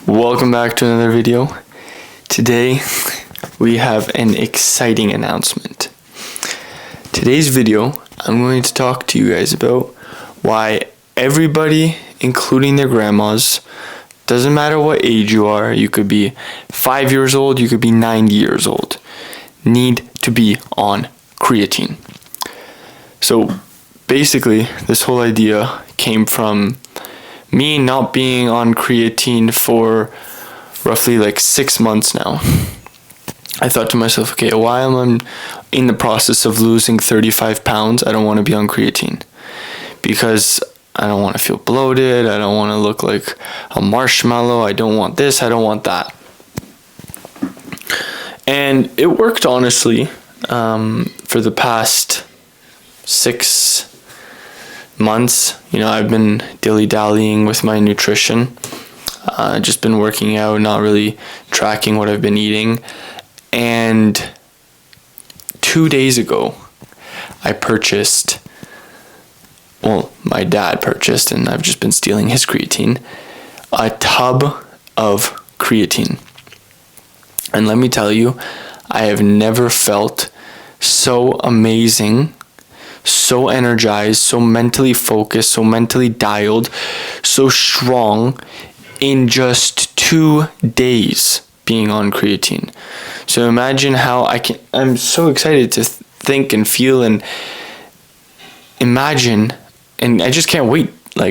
Welcome back to another video. Today we have an exciting announcement. Today's video I'm going to talk to you guys about why everybody, including their grandmas, doesn't matter what age you are, you could be 5 years old, you could be 90 years old, need to be on creatine. So basically this whole idea came from me not being on creatine for roughly like 6 months now. I thought to myself, okay, while I'm in the process of losing 35 pounds, I don't want to be on creatine because I don't want to feel bloated. I don't want to look like a marshmallow. I don't want this. I don't want that. And it worked, honestly, for the past 6 months. I've been dilly-dallying with my nutrition. Just been working out, not really tracking what I've been eating. And 2 days ago, my dad purchased, and I've just been stealing his creatine, a tub of creatine. And let me tell you, I have never felt so amazing, so energized, so mentally focused, so mentally dialed, so strong in just 2 days being on creatine. So imagine how I'm so excited to think and feel and imagine, and I just can't wait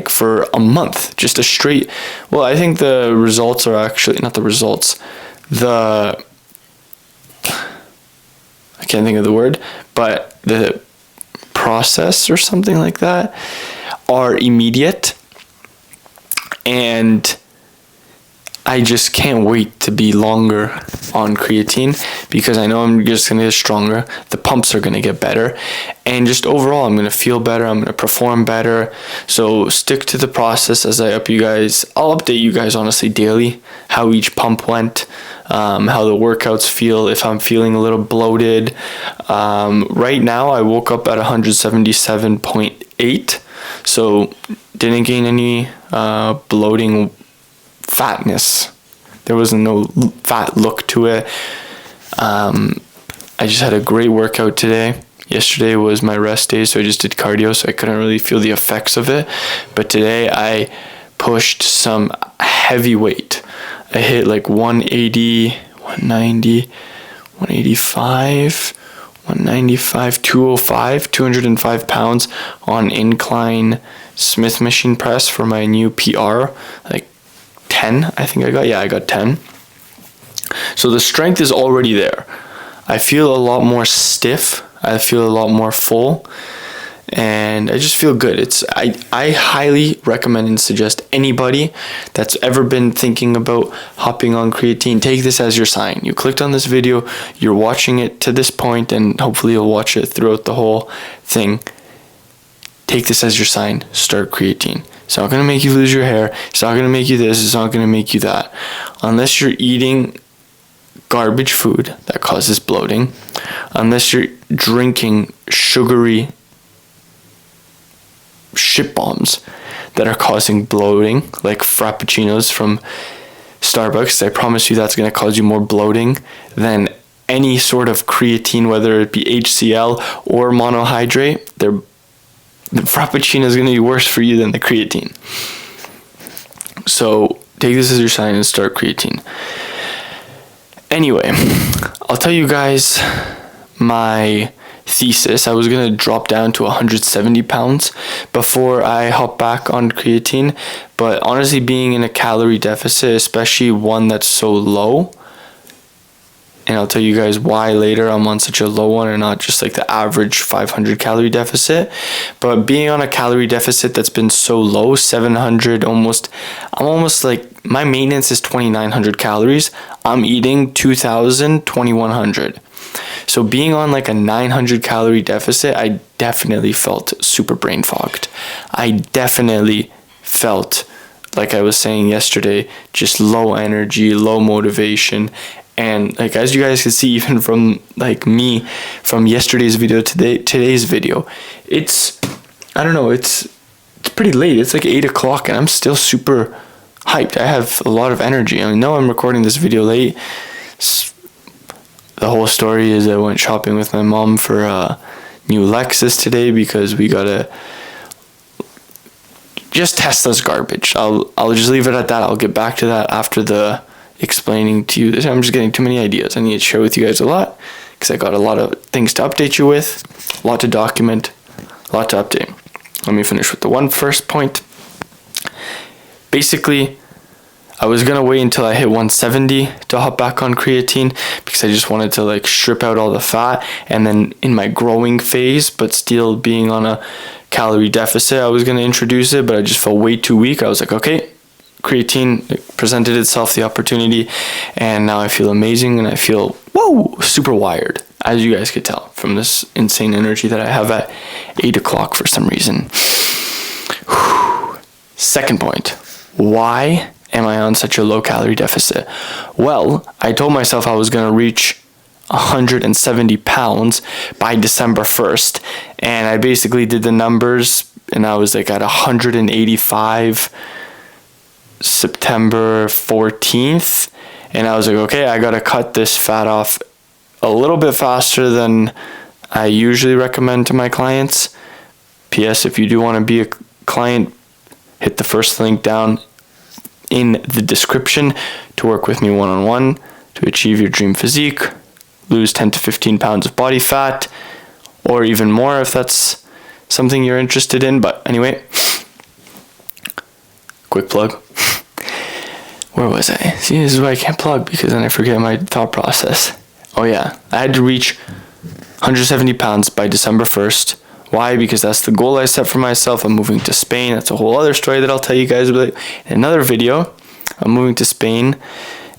for a month, just a straight, I think the results are actually, not the results, I can't think of the word, but the process or something like that are immediate, and I just can't wait to be longer on creatine because I know I'm just going to get stronger. The pumps are going to get better. And just overall, I'm going to feel better. I'm going to perform better. So stick to the process as I up you guys. I'll update you guys, honestly, daily, how each pump went, how the workouts feel, if I'm feeling a little bloated. Right now, I woke up at 177.8. So didn't gain any bloating fatness. There was no fat look to it. I just had a great workout today. Yesterday was my rest day, so I just did cardio, so I couldn't really feel the effects of it. But today I pushed some heavy weight. I hit 180, 190, 185, 195, 205, 205 pounds on incline Smith machine press for my new PR, 10, I think I got. Yeah, I got 10. So the strength is already there. I feel a lot more stiff. I feel a lot more full. And I just feel good. I highly recommend and suggest anybody that's ever been thinking about hopping on creatine, take this as your sign. You clicked on this video, you're watching it to this point, and hopefully you'll watch it throughout the whole thing. Take this as your sign. Start creatine. It's not going to make you lose your hair. It's not going to make you this. It's not going to make you that. Unless you're eating garbage food that causes bloating. Unless you're drinking sugary shit bombs that are causing bloating, like frappuccinos from Starbucks. I promise you that's going to cause you more bloating than any sort of creatine, whether it be HCl or monohydrate. The frappuccino is going to be worse for you than the creatine. So take this as your sign and start creatine. Anyway, I'll tell you guys my thesis. I was going to drop down to 170 pounds before I hop back on creatine. But honestly, being in a calorie deficit, especially one that's so low, and I'll tell you guys why later I'm on such a low one and not just the average 500 calorie deficit. But being on a calorie deficit that's been so low, 700 almost, my maintenance is 2,900 calories. I'm eating 2,000, 2,100. So being on a 900 calorie deficit, I definitely felt super brain fogged. I definitely felt, like I was saying yesterday, just low energy, low motivation. And as you guys can see, even from me from yesterday's video to today's video, it's pretty late. It's 8 o'clock and I'm still super hyped. I have a lot of energy. I know I'm recording this video late. The whole story is I went shopping with my mom for a new Lexus today because we gotta just Tesla's garbage. I'll just leave it at that. I'll get back to that after the explaining to you this. I'm just getting too many ideas. I need to share with you guys a lot because I got a lot of things to update you with, a lot to document, a lot to update. Let me finish with the first point. Basically, I was gonna wait until I hit 170 to hop back on creatine because I just wanted to like strip out all the fat, and then in my growing phase but still being on a calorie deficit, I was gonna introduce it, but I just felt way too weak. I was like, okay, creatine presented itself the opportunity, and now I feel amazing and I feel super wired, as you guys could tell from this insane energy that I have at 8 o'clock for some reason. Second point, why am I on such a low calorie deficit? Well, I told myself I was going to reach 170 pounds by December 1st, and I basically did the numbers, and I was like at 185 September 14th, and I was like, okay, I got to cut this fat off a little bit faster than I usually recommend to my clients. P.S. If you do want to be a client, hit the first link down in the description to work with me one-on-one to achieve your dream physique, lose 10 to 15 pounds of body fat, or even more if that's something you're interested in. But anyway, quick plug. Where was I? See, this is why I can't plug, because then I forget my thought process. Oh yeah, I had to reach 170 pounds by December 1st. Why? Because that's the goal I set for myself. I'm moving to Spain. That's a whole other story that I'll tell you guys about in another video. I'm moving to Spain,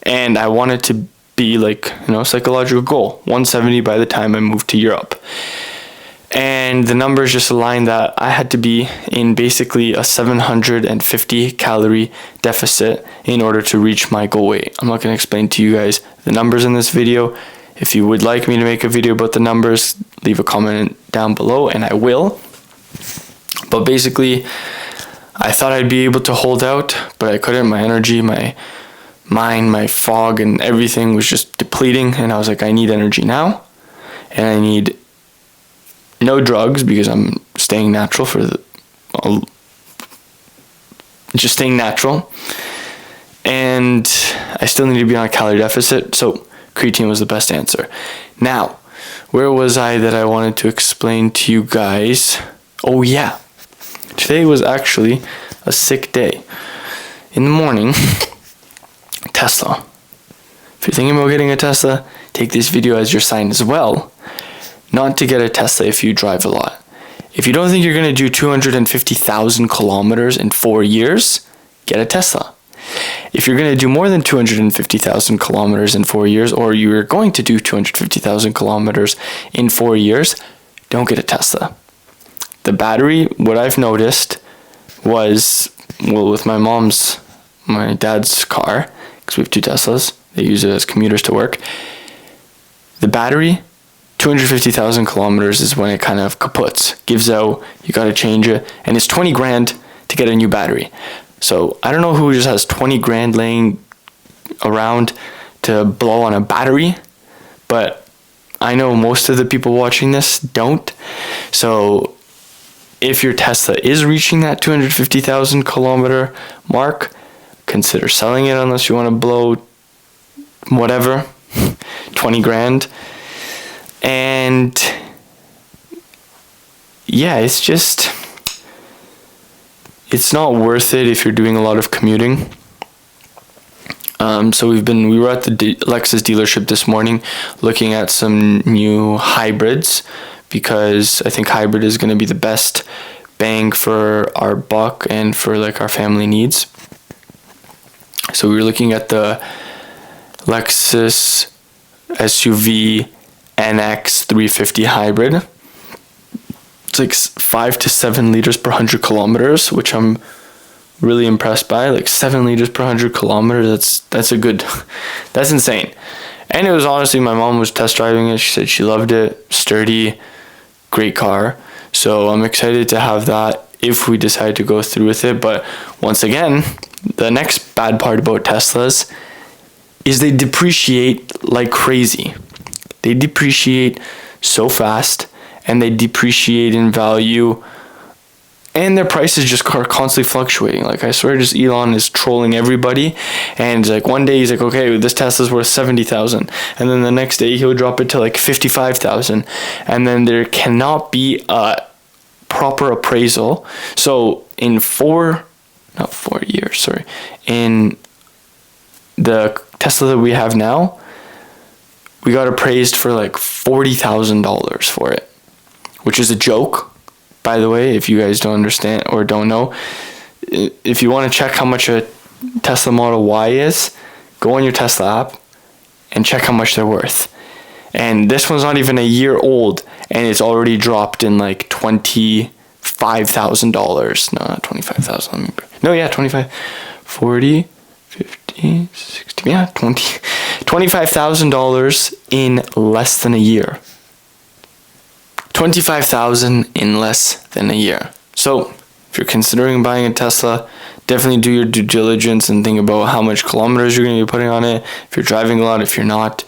and I want it to be like, psychological goal, 170 by the time I move to Europe. And the numbers just aligned that I had to be in basically a 750 calorie deficit in order to reach my goal weight. I'm not going to explain to you guys the numbers in this video. If you would like me to make a video about the numbers, leave a comment down below and I will. But basically, I thought I'd be able to hold out, but I couldn't. My energy, my mind, my fog, and everything was just depleting. And I was like, I need energy now. And I need no drugs because I'm staying natural just staying natural. And I still need to be on a calorie deficit. So creatine was the best answer. Now, where was I that I wanted to explain to you guys? Oh yeah, today was actually a sick day. In the morning, Tesla. If you're thinking about getting a Tesla, take this video as your sign as well. Not to get a Tesla if you drive a lot. If you don't think you're going to do 250,000 kilometers in 4 years, get a Tesla. If you're going to do more than 250,000 kilometers in 4 years, or you're going to do 250,000 kilometers in 4 years, don't get a Tesla. The battery, what I've noticed was, with my dad's car, because we have 2 Teslas, they use it as commuters to work. The battery, 250,000 kilometers is when it kind of kaputs, gives out, you got to change it, and it's 20 grand to get a new battery. So I don't know who just has 20 grand laying around to blow on a battery, but I know most of the people watching this don't. So if your Tesla is reaching that 250,000 kilometer mark, consider selling it unless you want to blow whatever, 20 grand. And yeah, it's not worth it if you're doing a lot of commuting. So we were at the Lexus dealership this morning looking at some new hybrids, because I think hybrid is going to be the best bang for our buck and for like our family needs. So we were looking at the Lexus SUV NX 350 hybrid. It's like 5 to 7 liters per 100 kilometers, which I'm really impressed by. Like 7 liters per 100 kilometers, that's insane. And it was honestly, my mom was test driving it. She said she loved it. Sturdy, great car. So I'm excited to have that if we decide to go through with it. But once again, the next bad part about Teslas is they depreciate like crazy. They depreciate so fast, and they depreciate in value, and their prices just are constantly fluctuating. Like, I swear, just Elon is trolling everybody, and like one day he's like, okay, this Tesla's worth 70,000, and then the next day he'll drop it to like 55,000, and then there cannot be a proper appraisal. So in in the Tesla that we have now, we got appraised for like $40,000 for it, which is a joke, by the way, if you guys don't understand or don't know. If you want to check how much a Tesla Model Y is, go on your Tesla app and check how much they're worth. And this one's not even a year old, and it's already dropped in like $25,000. No, not 25,000. No, yeah, 25, 40, 50, 60, yeah, $25,000 in less than a year. 25,000 in less than a year. So if you're considering buying a Tesla, definitely do your due diligence and think about how much kilometers you're going to be putting on it. If you're driving a lot, if you're not.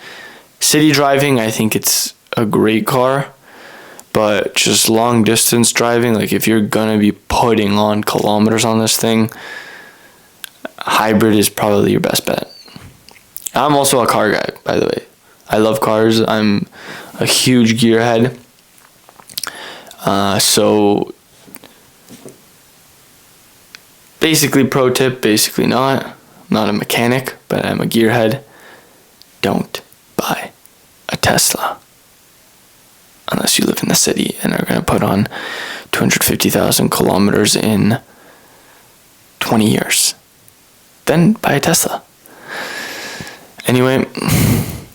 City driving, I think it's a great car, but just long distance driving, like if you're going to be putting on kilometers on this thing, hybrid is probably your best bet. I'm also a car guy, by the way. I love cars. I'm a huge gearhead. So basically, pro tip, basically not. I'm not a mechanic, but I'm a gearhead. Don't buy a Tesla unless you live in the city and are going to put on 250,000 kilometers in 20 years. Then buy a Tesla. Anyway,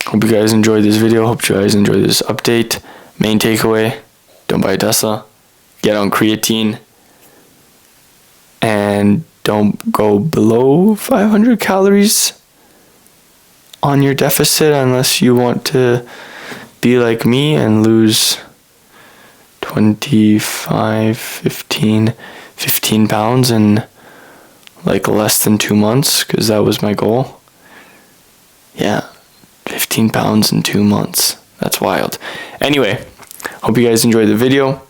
hope you guys enjoyed this video. Hope you guys enjoyed this update. Main takeaway: don't buy a Tesla. Get on creatine. And don't go below 500 calories on your deficit unless you want to be like me and lose 25, 15 pounds in like less than 2 months, because that was my goal. Yeah, 15 pounds in 2 months. That's wild. Anyway, hope you guys enjoyed the video.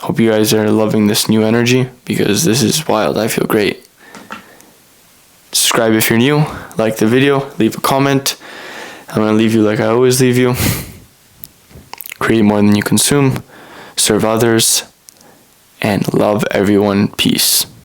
Hope you guys are loving this new energy, because this is wild. I feel great. Subscribe if you're new. Like the video. Leave a comment. I'm going to leave you like I always leave you. Create more than you consume. Serve others. And love everyone. Peace.